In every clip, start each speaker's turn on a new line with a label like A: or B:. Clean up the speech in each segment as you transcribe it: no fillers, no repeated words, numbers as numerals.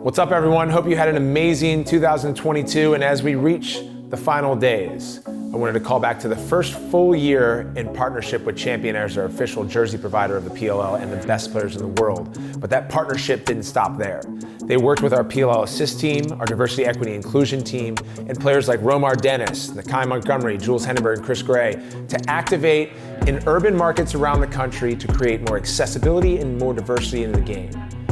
A: What's up, everyone? Hope you had an amazing 2022, and as we reach the final days, I wanted to call back to the first full year in partnership with Champion as our official jersey provider of the PLL and the best players in the world. But that partnership didn't stop there. They worked with our PLL Assist team, our Diversity, Equity, Inclusion team, and players like Romar Dennis, Nakai Montgomery, Jules Hennenberg, and Chris Gray to activate in urban markets around the country to create more accessibility and more diversity in the game.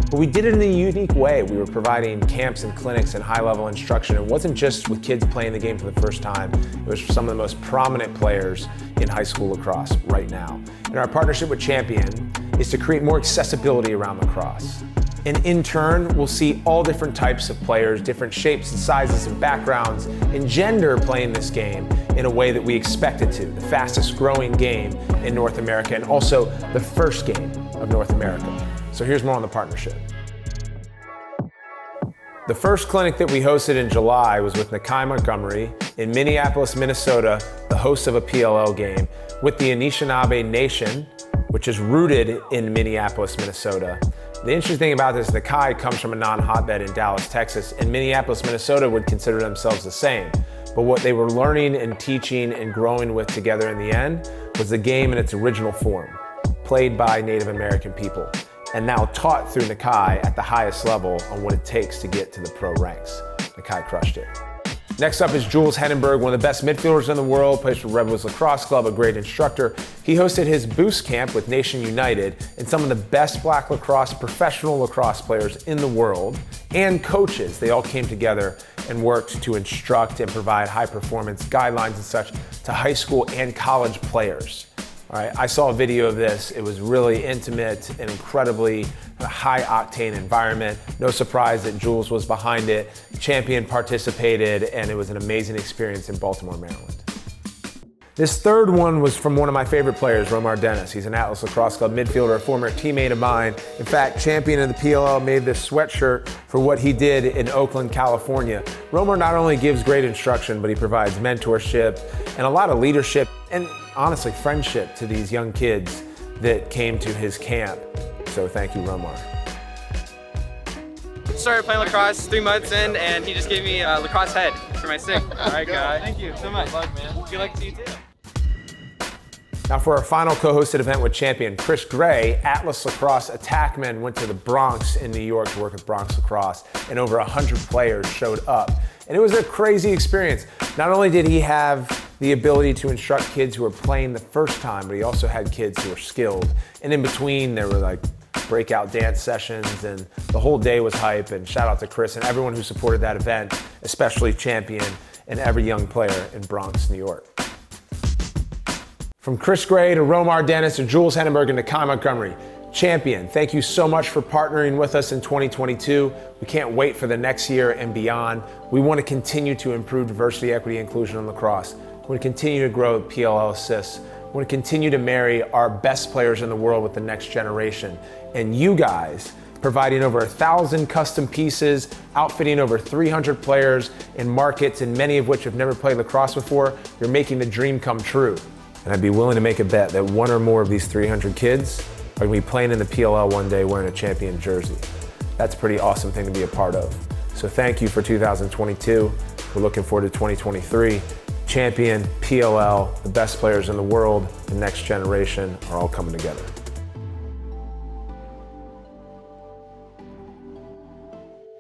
A: But we did it in a unique way. We were providing camps and clinics and high-level instruction. It wasn't just with kids playing the game for the first time. It was for some of the most prominent players in high school lacrosse right now. And our partnership with Champion is to create more accessibility around lacrosse. And in turn, we'll see all different types of players, different shapes and sizes and backgrounds and gender playing this game in a way that we expect it to. The fastest growing game in North America and also the first game of North America. So here's more on the partnership. The first clinic that we hosted in July was with Nakai Montgomery in Minneapolis, Minnesota, the host of a PLL game with the Anishinaabe Nation, which is rooted in Minneapolis, Minnesota. The interesting thing about this, Nakai comes from a non-hotbed in Dallas, Texas, and Minneapolis, Minnesota would consider themselves the same. But what they were learning and teaching and growing with together in the end was the game in its original form, played by Native American people, and now taught through Nakai at the highest level on what it takes to get to the pro ranks. Nakai crushed it. Next up is Jules Hennenberg, one of the best midfielders in the world, plays for Rabil Lacrosse Club, a great instructor. He hosted his boost camp with Nation United and some of the best black lacrosse, professional lacrosse players in the world and coaches. They all came together and worked to instruct and provide high performance guidelines and such to high school and college players. All right, I saw a video of this. It was really intimate and incredibly high octane environment. No surprise that Jules was behind it. Champion participated, and it was an amazing experience in Baltimore, Maryland. This third one was from one of my favorite players, Romar Dennis. He's an Atlas Lacrosse Club midfielder, a former teammate of mine. In fact, Champion of the PLL made this sweatshirt for what he did in Oakland, California. Romar not only gives great instruction, but he provides mentorship and a lot of leadership and honestly friendship to these young kids that came to his camp. So thank you, Romar.
B: Started playing lacrosse 3 months in, and he just gave me a lacrosse head for my stick. All right, guy. Thank you so much. Good luck, man. Good luck to you too.
A: Now for our final co-hosted event with Champion, Chris Gray, Atlas Lacrosse attackman, went to the Bronx in New York to work with Bronx Lacrosse, and over 100 players showed up. And it was a crazy experience. Not only did he have the ability to instruct kids who were playing the first time, but he also had kids who were skilled. And in between, there were like breakout dance sessions, and the whole day was hype. And shout out to Chris and everyone who supported that event, especially Champion and every young player in Bronx, New York. From Chris Gray to Romar Dennis to Jules Hennenberg and Nakai Montgomery, Champion, thank you so much for partnering with us in 2022. We can't wait for the next year and beyond. We want to continue to improve diversity, equity, inclusion in lacrosse. We want to continue to grow PLL assists. We want to continue to marry our best players in the world with the next generation. And you guys, providing over 1,000 custom pieces, outfitting over 300 players in markets, and many of which have never played lacrosse before, you're making the dream come true. And I'd be willing to make a bet that one or more of these 300 kids are going to be playing in the PLL one day wearing a Champion jersey. That's a pretty awesome thing to be a part of. So thank you for 2022. We're looking forward to 2023. Champion, PLL, the best players in the world, the next generation are all coming together.